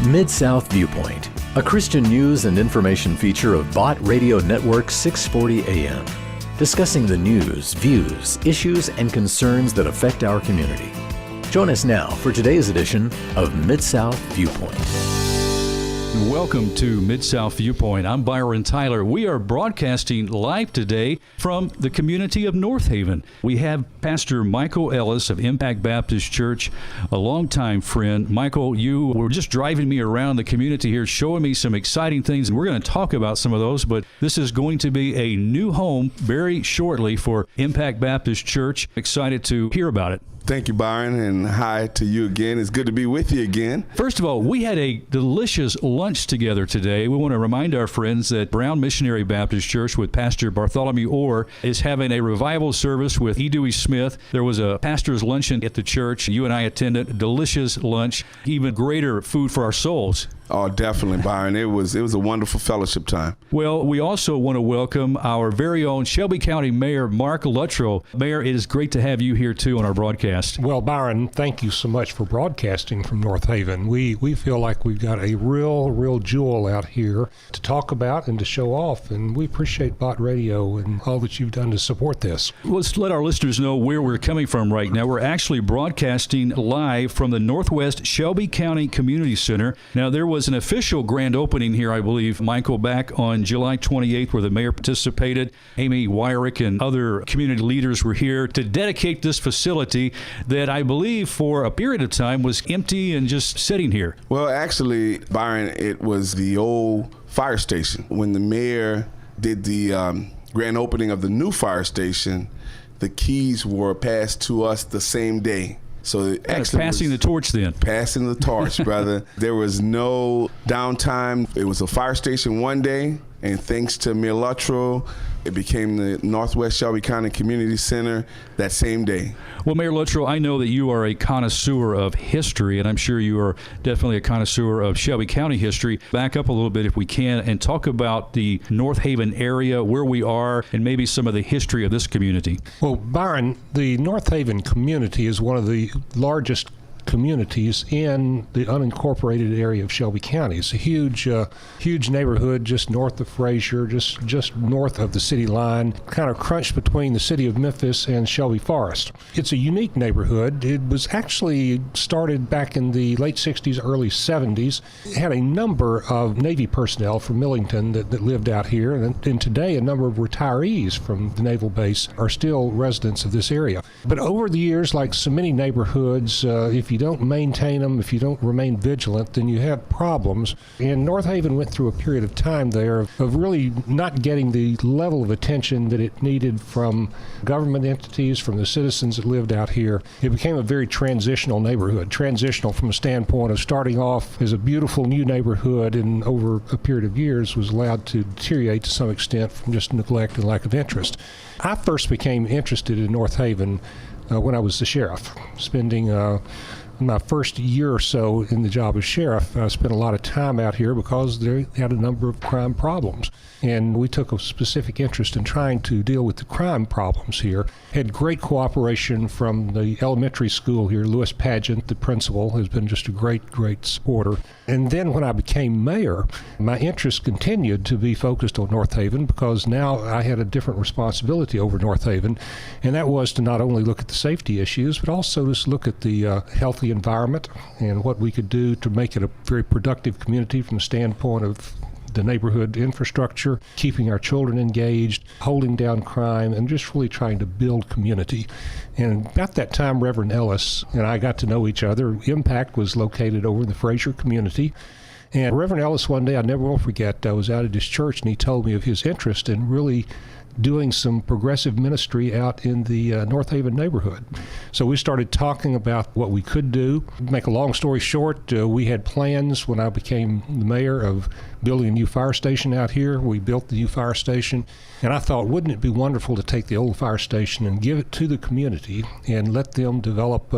Mid-South Viewpoint, a Christian news and information feature of Bott Radio Network 640 AM, discussing the news, views, issues, and concerns that affect our community. Join us now for today's edition of Mid-South Viewpoint. Welcome to Mid-South Viewpoint. I'm Byron Tyler. We are broadcasting live today from the community of Northaven. We have Pastor Michael Ellis of Impact Baptist Church, a longtime friend. Michael, you were just driving me around the community here, showing me some exciting things, and we're going to talk about some of those, but this is going to be a new home very shortly for Impact Baptist Church. Excited to hear about it. Thank you, Byron, and hi to you again. It's good to be with you again. First of all, we had a delicious lunch together today. We want to remind our friends that Brown Missionary Baptist Church with Pastor Bartholomew Orr is having a revival service with E. Dewey Smith. There was a pastor's luncheon at the church. You and I attended a delicious lunch, even greater food for our souls. Oh, definitely, Byron. It was a wonderful fellowship time. Well, we also want to welcome our very own Shelby County Mayor, Mayor Luttrell. Mayor, it is great to have you here, too, on our broadcast. Well, Byron, thank you so much for broadcasting from Northaven. We feel like we've got a real jewel out here to talk about and to show off, and we appreciate Bott Radio and all that you've done to support this. Let's let our listeners know where we're coming from right now. We're actually broadcasting live from the Northwest Shelby County Community Center. Now, there was an official grand opening here, I believe, Michael, back on July 28th, where the mayor participated. Amy Wyrick and other community leaders were here to dedicate this facility that I believe for a period of time was empty and just sitting here. Well, actually, Byron, it was the old fire station. When the mayor did the grand opening of the new fire station, the keys were passed to us the same day. So it actually passing the torch then. Passing the torch, brother. There was no downtime. It was a fire station one day, and thanks to Mayor Luttrell, it became the Northwest Shelby County Community Center that same day. Well, Mayor Luttrell, I know that you are a connoisseur of history, and I'm sure you are definitely a connoisseur of Shelby County history. Back up a little bit if we can and talk about the Northaven area, where we are, and maybe some of the history of this community. Well, Byron, the Northaven community is one of the largest communities in the unincorporated area of Shelby County. It's a huge neighborhood just north of Frazier, just north of the city line, kind of crunched between the city of Memphis and Shelby Forest. It's a unique neighborhood. It was actually started back in the late 60s, early 70s. It had a number of Navy personnel from Millington that lived out here, and today a number of retirees from the naval base are still residents of this area. But over the years, like so many neighborhoods, if you don't maintain them, if you don't remain vigilant, then you have problems. And Northaven went through a period of time there of really not getting the level of attention that it needed from government entities, from the citizens that lived out here. It became a very transitional neighborhood, transitional from a standpoint of starting off as a beautiful new neighborhood and over a period of years was allowed to deteriorate to some extent from just neglect and lack of interest. I first became interested in Northaven when I was the sheriff, spending my first year or so in the job as sheriff. I spent a lot of time out here because they had a number of crime problems. And we took a specific interest in trying to deal with the crime problems here. Had great cooperation from the elementary school here. Lewis Pageant, the principal, has been just a great supporter. And then when I became mayor, my interest continued to be focused on Northaven because now I had a different responsibility over Northaven, and that was to not only look at the safety issues, but also to look at the healthy environment and what we could do to make it a very productive community from the standpoint of the neighborhood infrastructure, keeping our children engaged, holding down crime, and just really trying to build community. And about that time, Reverend Ellis and I got to know each other. Impact was located over in the Frazier community. And Reverend Ellis, one day, I never will forget, I was out at his church, and he told me of his interest in really doing some progressive ministry out in the Northaven neighborhood. So we started talking about what we could do. Make a long story short, we had plans when I became the mayor of building a new fire station out here. We built the new fire station, and I thought, wouldn't it be wonderful to take the old fire station and give it to the community and let them develop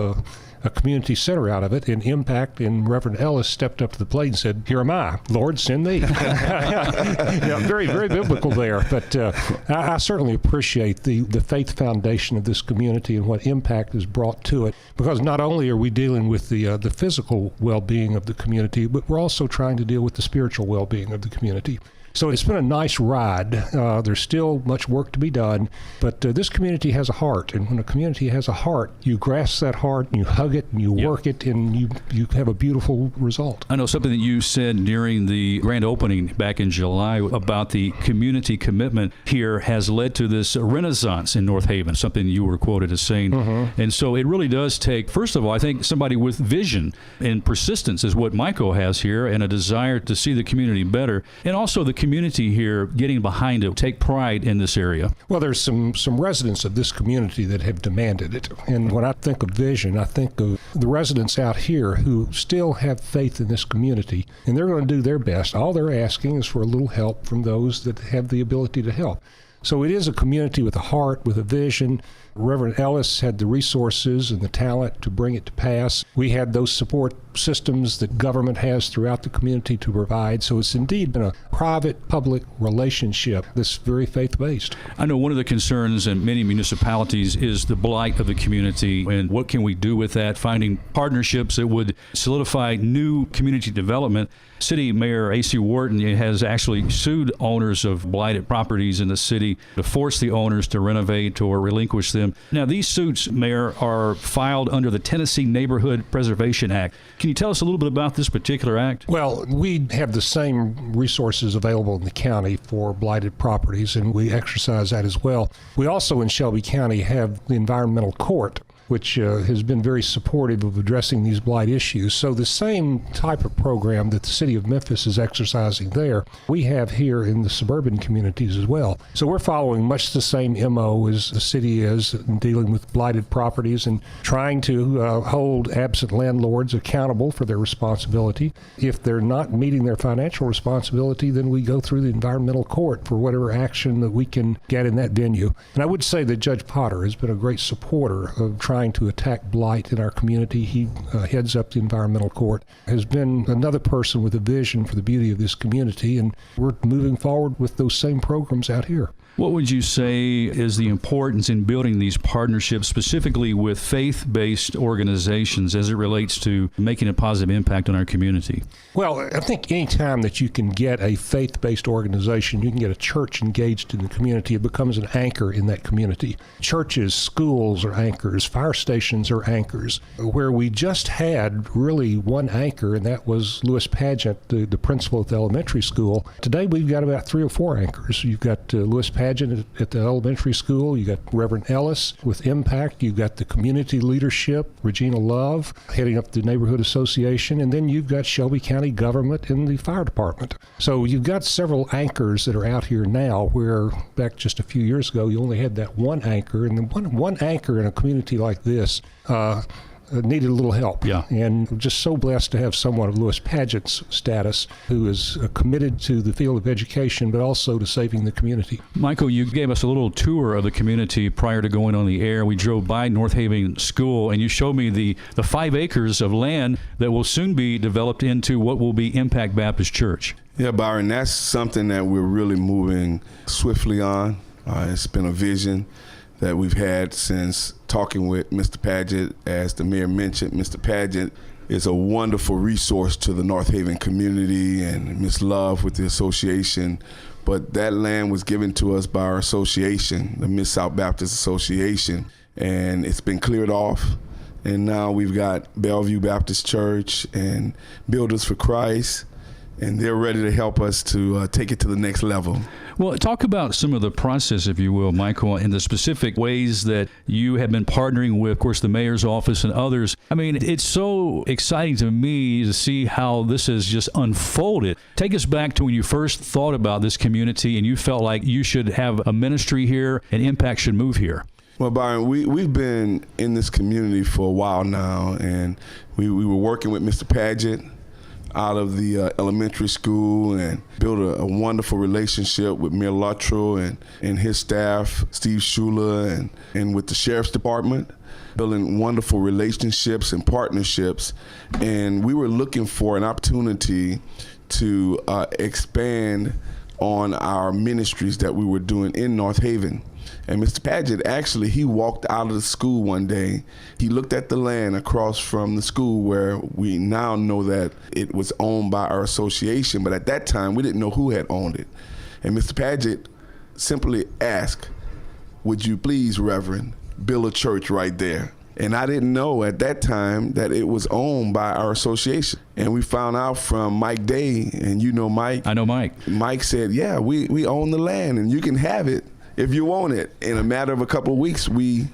a community center out of it, and Impact and Reverend Ellis stepped up to the plate and said, "Here am I, Lord, send me." Very, very biblical there. But I certainly appreciate the faith foundation of this community and what Impact has brought to it, because not only are we dealing with the physical well-being of the community, but we're also trying to deal with the spiritual well-being of the community. So it's been a nice ride. There's still much work to be done, but this community has a heart, and when a community has a heart, you grasp that heart, and you hug it, and you work it, and you have a beautiful result. I know something that you said during the grand opening back in July about the community commitment here has led to this renaissance in Northaven, something you were quoted as saying. And so it really does take, first of all, I think somebody with vision and persistence is what Michael has here, and a desire to see the community better, and also the community here getting behind it, take pride in this area. Well, there's some residents of this community that have demanded it. And when I think of vision, I think of the residents out here who still have faith in this community, and they're going to do their best. All they're asking is for a little help from those that have the ability to help. So it is a community with a heart, with a vision. Reverend Ellis had the resources and the talent to bring it to pass. We had those support systems that government has throughout the community to provide. So it's indeed been a private-public relationship that's very faith-based. I know one of the concerns in many municipalities is the blight of the community, and what can we do with that, finding partnerships that would solidify new community development. City Mayor A.C. Wharton has actually sued owners of blighted properties in the city to force the owners to renovate or relinquish them. Now, these suits, Mayor, are filed under the Tennessee Neighborhood Preservation Act. Can you tell us a little bit about this particular act? Well, we have the same resources available in the county for blighted properties, and we exercise that as well. We also in Shelby County have the Environmental Court, which has been very supportive of addressing these blight issues. So the same type of program that the city of Memphis is exercising there, we have here in the suburban communities as well. So we're following much the same MO as the city is in dealing with blighted properties and trying to hold absent landlords accountable for their responsibility. If they're not meeting their financial responsibility, then we go through the environmental court for whatever action that we can get in that venue. And I would say that Judge Potter has been a great supporter of trying to attack blight in our community. He heads up the environmental court, has been another person with a vision for the beauty of this community, and we're moving forward with those same programs out here. What would you say is the importance in building these partnerships, specifically with faith-based organizations, as it relates to making a positive impact on our community? Well, I think any time that you can get a faith-based organization, you can get a church engaged in the community, it becomes an anchor in that community. Churches, schools are anchors, fire stations are anchors. Where we just had really one anchor, and that was Lewis Pageant, the principal at the elementary school. Today we've got about 3 or 4 anchors. You've got Lewis Pageant at the elementary school. You got Reverend Ellis with Impact. You've got the community leadership, Regina Love, heading up the neighborhood association, and then you've got Shelby County government and the fire department. So you've got several anchors that are out here now, where back just a few years ago you only had that one anchor, and the one anchor in a community like this needed a little help. Yeah. And I'm just so blessed to have someone of Lewis Pageant's status who is committed to the field of education, but also to saving the community. Michael, you gave us a little tour of the community prior to going on the air. We drove by Northaven School, and you showed me the 5 acres of land that will soon be developed into what will be Impact Baptist Church. Yeah, Byron, that's something that we're really moving swiftly on. It's been a vision that we've had since talking with Mr. Pageant. As the mayor mentioned, Mr. Pageant is a wonderful resource to the Northaven community, and Ms. Love with the association. But that land was given to us by our association, the Mid-South Baptist Association, and it's been cleared off. And now we've got Bellevue Baptist Church and Builders for Christ, and they're ready to help us to take it to the next level. Well, talk about some of the process, if you will, Michael, and the specific ways that you have been partnering with, of course, the mayor's office and others. I mean, it's so exciting to me to see how this has just unfolded. Take us back to when you first thought about this community and you felt like you should have a ministry here and Impact should move here. Well, Byron, we've been in this community for a while now, and we were working with Mr. Pageant out of the elementary school and built a wonderful relationship with Mayor Luttrell and his staff, Steve Shula, and with the Sheriff's Department, building wonderful relationships and partnerships. And we were looking for an opportunity to expand on our ministries that we were doing in Northaven. And Mr. Padgett, actually, he walked out of the school one day. He looked at the land across from the school where we now know that it was owned by our association, but at that time, we didn't know who had owned it. And Mr. Padgett simply asked, "Would you please, Reverend, build a church right there?" And I didn't know at that time that it was owned by our association. And we found out from Mike Day, and you know Mike. I know Mike. Mike said, "Yeah, we own the land, and you can have it if you want it." In a matter of a couple of weeks, we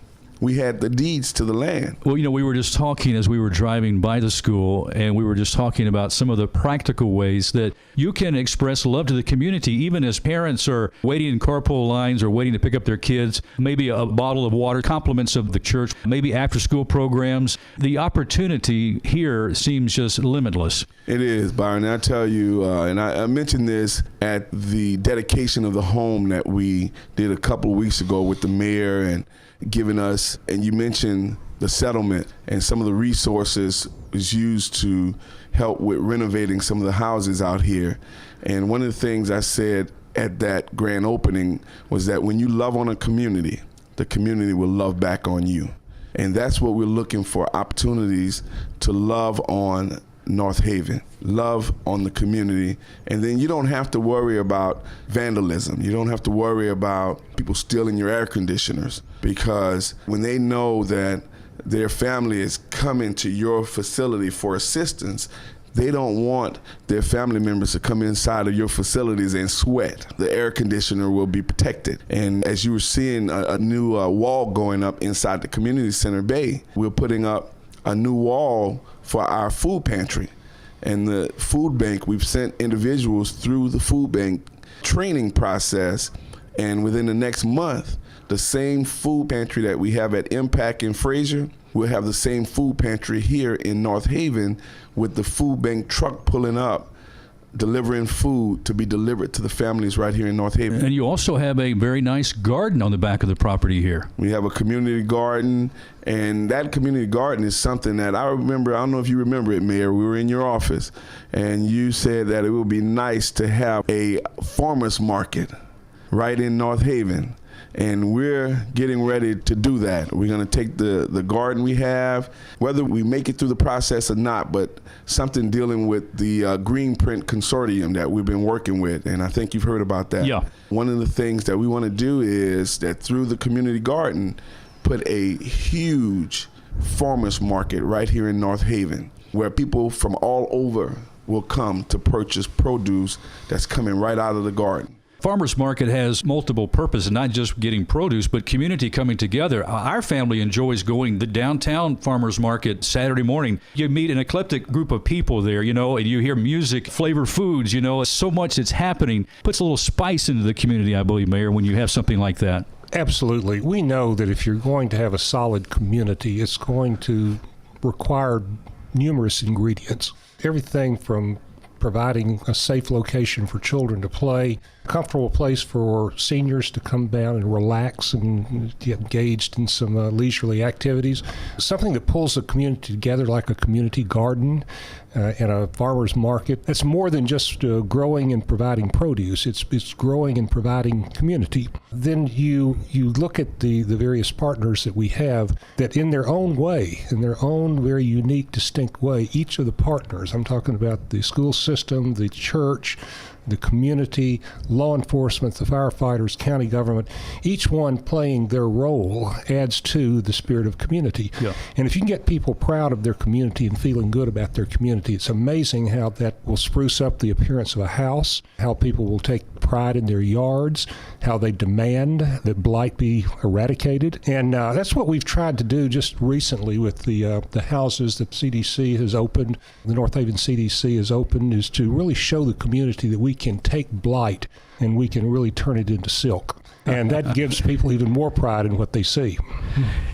had the deeds to the land. Well, we were just talking as we were driving by the school, and we were just talking about some of the practical ways that you can express love to the community, even as parents are waiting in carpool lines or waiting to pick up their kids, maybe a bottle of water, compliments of the church, maybe after-school programs. The opportunity here seems just limitless. It is, Byron. I tell you, and I mentioned this at the dedication of the home that we did a couple of weeks ago with the mayor and giving us, and you mentioned the settlement and some of the resources was used to help with renovating some of the houses out here. And one of the things I said at that grand opening was that when you love on a community, the community will love back on you. And that's what we're looking for, opportunities to love on Northaven, love on the community, and then you don't have to worry about vandalism. You don't have to worry about people stealing your air conditioners, because when they know that their family is coming to your facility for assistance, they don't want their family members to come inside of your facilities and sweat. The air conditioner will be protected. And as you were seeing a new wall going up inside the community center bay, we're putting up a new wall for our food pantry. And the food bank, we've sent individuals through the food bank training process, and within the next month, the same food pantry that we have at Impact in Fraser, we'll have the same food pantry here in Northaven with the food bank truck pulling up, delivering food to be delivered to the families right here in Northaven. And you also have a very nice garden on the back of the property here. We have a community garden, and that community garden is something that I remember. I don't know if you remember it, Mayor. We were in your office, and you said that it would be nice to have a farmer's market right in Northaven. And we're getting ready to do that. We're going to take the garden we have, whether we make it through the process or not, but something dealing with the Green Print Consortium that we've been working with, and I think you've heard about that. Yeah. One of the things that we want to do is that through the community garden, put a huge farmers market right here in Northaven, where people from all over will come to purchase produce that's coming right out of the garden. Farmers Market has multiple purposes, not just getting produce, but community coming together. Our family enjoys going to the downtown Farmers Market Saturday morning. You meet an eclectic group of people there, and you hear music, flavor foods, so much that's happening. Puts a little spice into the community, I believe, Mayor, when you have something like that. Absolutely. We know that if you're going to have a solid community, it's going to require numerous ingredients. Everything from providing a safe location for children to play, a comfortable place for seniors to come down and relax and get engaged in some leisurely activities, something that pulls the community together like a community garden and a farmer's market. That's more than just growing and providing produce. It's growing and providing community. Then you look at the various partners that we have that in their own way, in their own very unique, distinct way, each of the partners, I'm talking about the school system, the church, the community, law enforcement, the firefighters, county government, each one playing their role adds to the spirit of community. Yeah. And if you can get people proud of their community and feeling good about their community, it's amazing how that will spruce up the appearance of a house, how people will take pride in their yards, how they demand that blight be eradicated. And that's what we've tried to do just recently with the houses that CDC has opened, the Northaven CDC has opened, is to really show the community that we can take blight and we can really turn it into silk. And that gives people even more pride in what they see.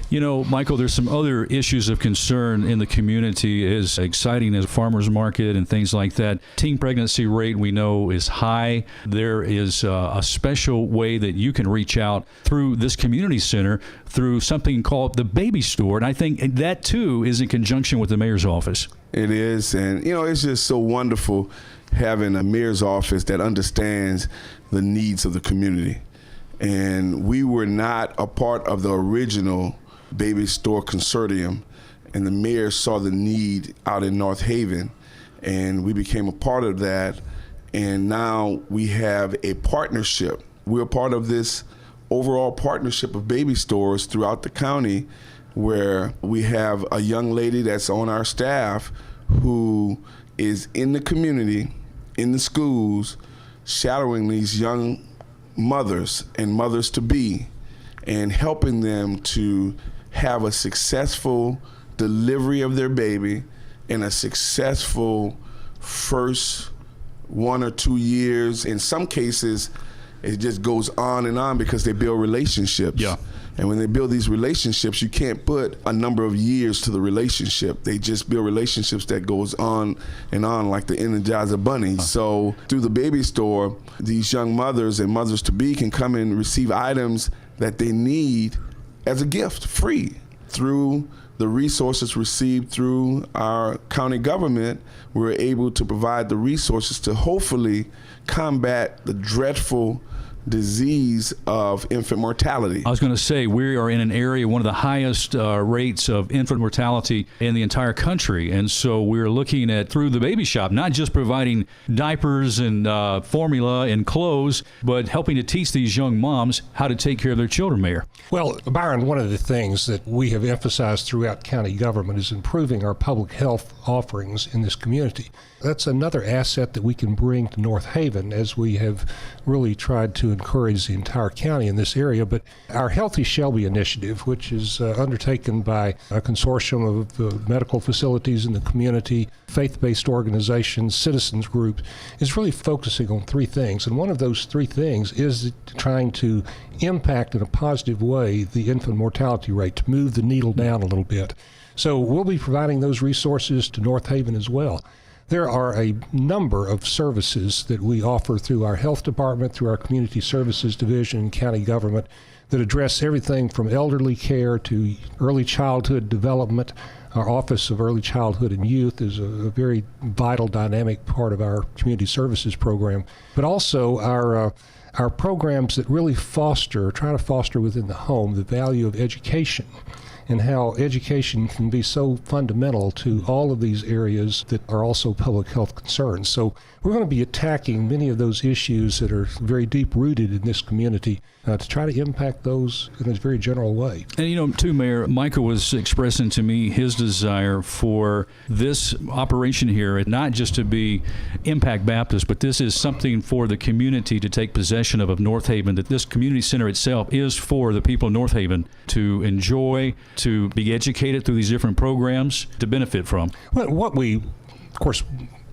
You know, Michael, there's some other issues of concern in the community, as exciting as farmers market and things like that. Teen pregnancy rate, we know, is high. There is a special way that you can reach out through this community center through something called the Baby Store. And I think that, too, is in conjunction with the mayor's office. It is. And, it's just so wonderful having a mayor's office that understands the needs of the community. And we were not a part of the original Baby Store Consortium, and the mayor saw the need out in Northaven, and we became a part of that, and now we have a partnership. We're part of this overall partnership of baby stores throughout the county, where we have a young lady that's on our staff who is in the community, in the schools, shadowing these young mothers and mothers-to-be, and helping them to have a successful delivery of their baby and a successful first 1 or 2 years. In some cases, it just goes on and on because they build relationships. Yeah. And when they build these relationships, you can't put a number of years to the relationship. They just build relationships that goes on and on like the Energizer Bunny. So through the Baby Store, these young mothers and mothers-to-be can come and receive items that they need as a gift, free. Through the resources received through our county government, we're able to provide the resources to hopefully combat the dreadful disease of infant mortality. I was going to say, we are in an area, one of the highest rates of infant mortality in the entire country. And so we're looking at, through the baby shop, not just providing diapers and formula and clothes, but helping to teach these young moms how to take care of their children, Mayor. Well, Byron, one of the things that we have emphasized throughout county government is improving our public health offerings in this community. That's another asset that we can bring to Northaven, as we have really tried to encourage the entire county in this area. But our Healthy Shelby initiative, which is undertaken by a consortium of medical facilities in the community, faith-based organizations, citizens groups, is really focusing on three things. And one of those three things is trying to impact in a positive way the infant mortality rate, to move the needle down a little bit. So we'll be providing those resources to Northaven as well. There are a number of services that we offer through our health department, through our community services division in county government, that address everything from elderly care to early childhood development. Our Office of Early Childhood and Youth is a very vital, dynamic part of our community services program, but also our programs that really try to foster within the home the value of education, and how education can be so fundamental to all of these areas that are also public health concerns. So we're going to be attacking many of those issues that are very deep-rooted in this community to try to impact those in a very general way. And too, Mayor, Michael was expressing to me his desire for this operation here, not just to be Impact Baptist, but this is something for the community to take possession of Northaven, that this community center itself is for the people of Northaven to enjoy, to be educated through these different programs, to benefit from. Well, of course,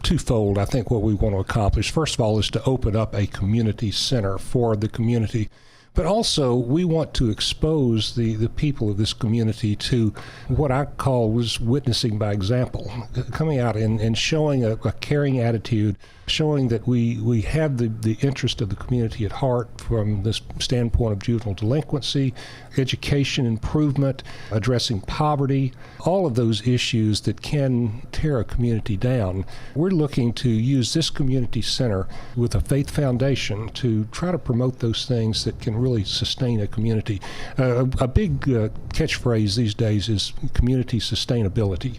twofold, I think what we want to accomplish. First of all, is to open up a community center for the community. But also, we want to expose the people of this community to what I call was witnessing by example, coming out and showing a caring attitude, showing that we have the interest of the community at heart from this standpoint of juvenile delinquency, education improvement, addressing poverty, all of those issues that can tear a community down. We're looking to use this community center with a faith foundation to try to promote those things that can really sustain a community. A big catchphrase these days is community sustainability.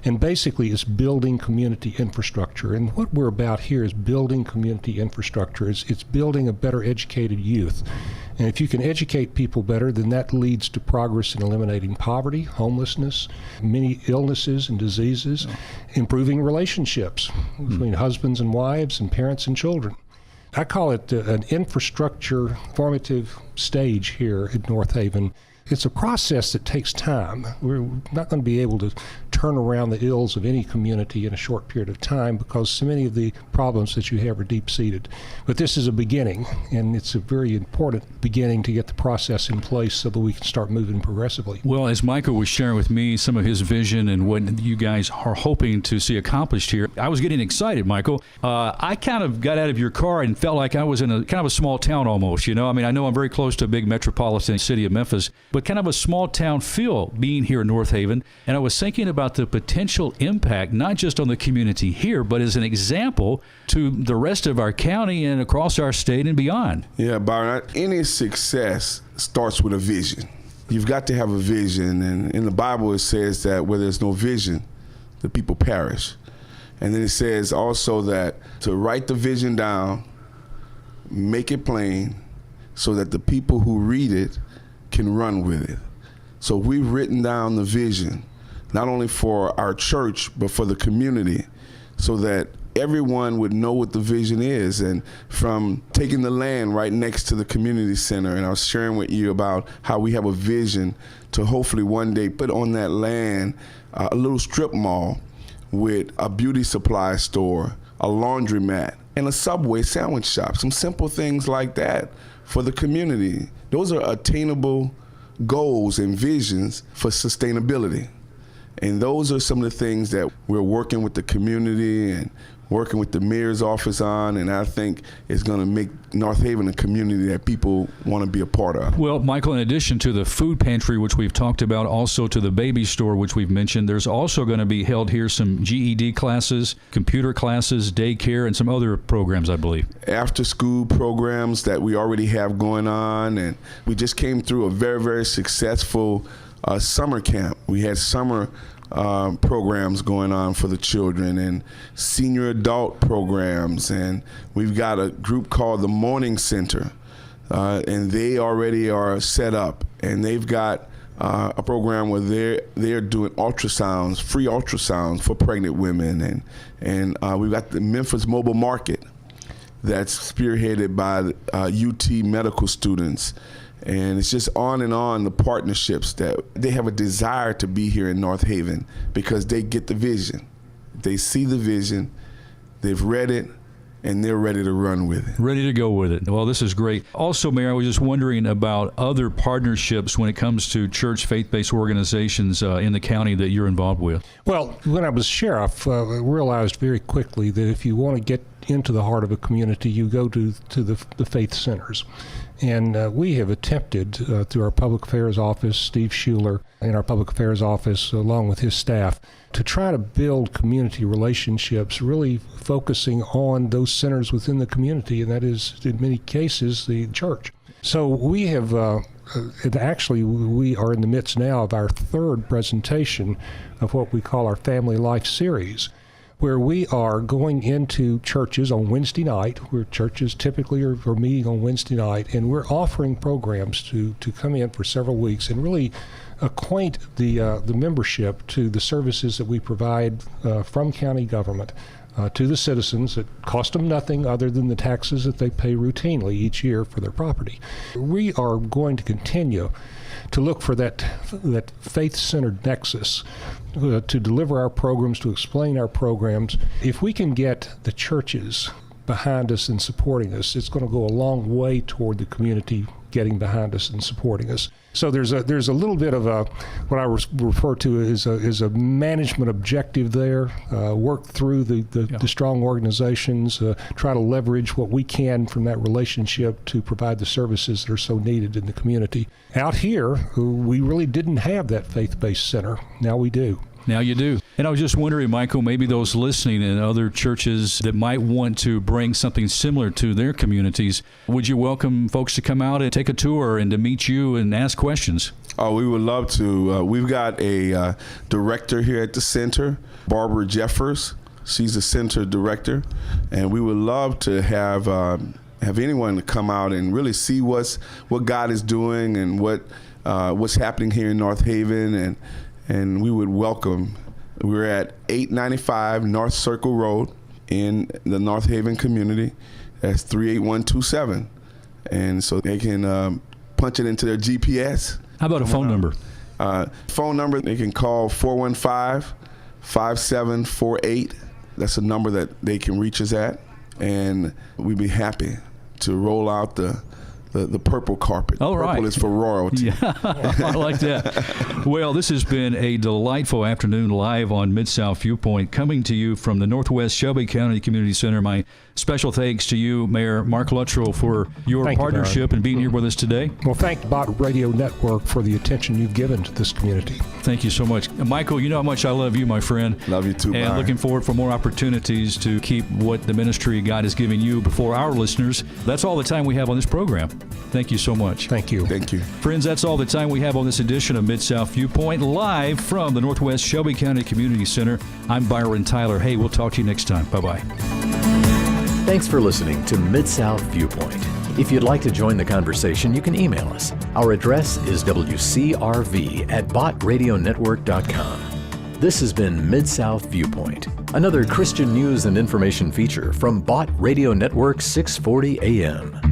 And basically it's building community infrastructure. And what we're about here is building community infrastructure. It's building a better educated youth. And if you can educate people better, then that leads to progress in eliminating poverty, homelessness, many illnesses and diseases, improving relationships between husbands and wives and parents and children. I call it an infrastructure formative stage here at Northaven. It's a process that takes time. We're not going to be able to turn around the ills of any community in a short period of time, because so many of the problems that you have are deep-seated. But this is a beginning, and it's a very important beginning to get the process in place so that we can start moving progressively. Well, as Michael was sharing with me some of his vision and what you guys are hoping to see accomplished here, I was getting excited, Michael. I kind of got out of your car and felt like I was in a kind of a small town almost, you know? I mean, I know I'm very close to a big metropolitan city of Memphis, but kind of a small town feel being here in Northaven. And I was thinking about the potential impact, not just on the community here, but as an example to the rest of our county and across our state and beyond. Yeah, Byron, any success starts with a vision. You've got to have a vision, and in the Bible it says that where there's no vision, the people perish. And then it says also that to write the vision down, make it plain, so that the people who read it can run with it. So we've written down the vision, not only for our church, but for the community, so that everyone would know what the vision is. And from taking the land right next to the community center, and I was sharing with you about how we have a vision to hopefully one day put on that land a little strip mall with a beauty supply store, a laundromat, and a Subway sandwich shop, some simple things like that for the community. Those are attainable goals and visions for sustainability. And those are some of the things that we're working with the community and working with the mayor's office on, and I think it's going to make Northaven a community that people want to be a part of. Well, Michael, in addition to the food pantry, which we've talked about, also to the baby store, which we've mentioned, there's also going to be held here some GED classes, computer classes, daycare, and some other programs, I believe. After-school programs that we already have going on, and we just came through a very, very successful summer camp. We had summer programs going on for the children and senior adult programs, and we've got a group called the Morning Center, and they already are set up, and they've got a program where they're doing ultrasounds, free ultrasounds for pregnant women, and we've got the Memphis Mobile Market that's spearheaded by UT medical students. And it's just on and on, the partnerships that they have a desire to be here in Northaven because they get the vision. They see the vision, they've read it, and they're ready to run with it. Ready to go with it. Well, this is great. Also, Mayor, I was just wondering about other partnerships when it comes to church faith-based organizations in the county that you're involved with. Well, when I was sheriff, I realized very quickly that if you want to get into the heart of a community, you go to the faith centers. And we have attempted, through our Public Affairs Office, Steve Schuler, in our Public Affairs Office, along with his staff, to try to build community relationships, really focusing on those centers within the community, and that is, in many cases, the church. So we have, and actually, we are in the midst now of our third presentation of what we call our Family Life Series, where we are going into churches on Wednesday night, where churches typically are meeting on Wednesday night, and we're offering programs to come in for several weeks and really acquaint the membership to the services that we provide from county government to the citizens that cost them nothing other than the taxes that they pay routinely each year for their property. We are going to continue to look for that faith-centered nexus to deliver our programs, to explain our programs. If we can get the churches behind us and supporting us, it's going to go a long way toward the community getting behind us and supporting us. So there's a little bit of what I refer to as a management objective there. Work through the strong organizations, try to leverage what we can from that relationship to provide the services that are so needed in the community. Out here, we really didn't have that faith-based center. Now we do. Now you do. And I was just wondering, Michael, maybe those listening in other churches that might want to bring something similar to their communities, would you welcome folks to come out and take a tour and to meet you and ask questions? Oh, we would love to. We've got a director here at the center, Barbara Jeffers. She's the center director, and we would love to have anyone to come out and really see what God is doing and what's happening here in Northaven, and we would welcome. We're at 895 North Circle Road in the Northaven community. That's 38127. And so they can punch it into their GPS. How about a phone number? Phone number, they can call 415 5748. That's a number that they can reach us at, and we'd be happy to roll out the purple carpet. All right. Purple is for royalty. Yeah, I like that. Well, this has been a delightful afternoon live on Mid-South Viewpoint, coming to you from the Northwest Shelby County Community Center. My special thanks to you, Mayor Mark Luttrell, for your Thank you, partnership and being here with us today. Well, thank the Bot Radio Network for the attention you've given to this community. Thank you so much. Michael, you know how much I love you, my friend. Love you too, And Byron. looking forward for more opportunities to keep what the ministry God is giving you before our listeners. That's all the time we have on this program. Thank you so much. Thank you. Thank you. Friends, that's all the time we have on this edition of Mid-South Viewpoint, live from the Northwest Shelby County Community Center. I'm Byron Tyler. Hey, we'll talk to you next time. Bye-bye. Thanks for listening to Mid-South Viewpoint. If you'd like to join the conversation, you can email us. Our address is wcrv@botradionetwork.com. This has been Mid-South Viewpoint, another Christian news and information feature from Bot Radio Network 640 AM.